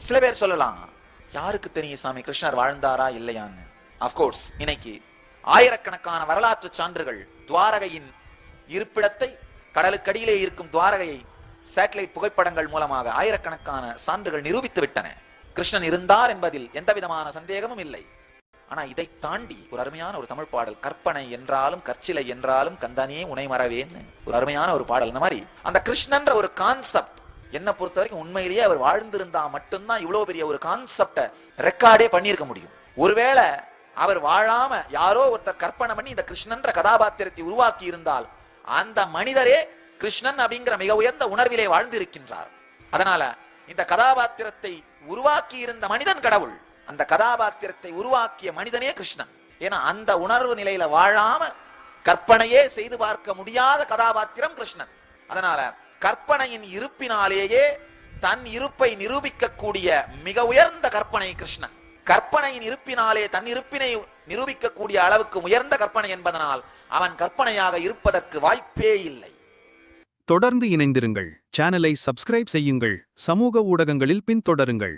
சில பேர் சொல்லலாம், யாருக்கு தெரியும் சாமி கிருஷ்ணர் வாழ்ந்தாரா இல்லையான்னு. அப்கோர்ஸ் இன்னைக்கு ஆயிரக்கணக்கான வரலாற்று சான்றுகள் துவாரகையின் இருப்பிடத்தை, கடலுக்கடியிலே இருக்கும் துவாரகையை சேட்டலைட் புகைப்படங்கள் மூலமாக ஆயிரக்கணக்கான சான்றுகள் நிரூபித்து விட்டன. கிருஷ்ணன் இருந்தார் என்பதில் எந்த விதமான சந்தேகமும் இல்லை. ஆனா இதை தாண்டி ஒரு அருமையான ஒரு தமிழ் பாடல், கற்பனை என்றாலும் கற்சிலை என்றாலும் கந்தனே உனை மறவேன்னு ஒரு அருமையான ஒரு பாடல். இந்த மாதிரி அந்த கிருஷ்ணன்ற ஒரு கான்செப்ட் என்ன பொறுத்த வரைக்கும் உண்மையிலேயே அவர் வாழ்ந்திருந்தா மட்டும்தான் இவ்வளவு பெரிய ஒரு கான்செப்டை ரெக்கார்டே பண்ணியிருக்க முடியும். ஒருவேளை அவர் வாழாம யாரோ ஒருத்தர் கற்பனை பண்ணி இந்த கிருஷ்ணன்ற கதாபாத்திரத்தை உருவாக்கி இருந்தால் அந்த மனிதரே கிருஷ்ணன் அப்படிங்கிற மிக உயர்ந்த உணர்விலே வாழ்ந்து இருக்கின்றார். அதனால இந்த கதாபாத்திரத்தை உருவாக்கி இருந்த மனிதன் கடவுள், அந்த கதாபாத்திரத்தை உருவாக்கிய மனிதனே கிருஷ்ணன். ஏன்னா அந்த உணர்வு நிலையில வாழாம கற்பனையே செய்து பார்க்க முடியாத கதாபாத்திரம் கிருஷ்ணன். அதனால கற்பனையின் இருப்பினாலேயே தன் இருப்பை நிரூபிக்கக்கூடிய மிக உயர்ந்த கற்பனை கிருஷ்ணன். கற்பனையின் இருப்பினாலே தன் இருப்பினை நிரூபிக்கக்கூடிய அளவுக்கு உயர்ந்த கற்பனை என்பதனால் அவன் கற்பனையாக இருப்பதற்கு வாய்ப்பே இல்லை. தொடர்ந்து இணைந்திருங்கள். சேனலை சப்ஸ்கிரைப் செய்யுங்கள். சமூக ஊடகங்களில் பின்தொடருங்கள்.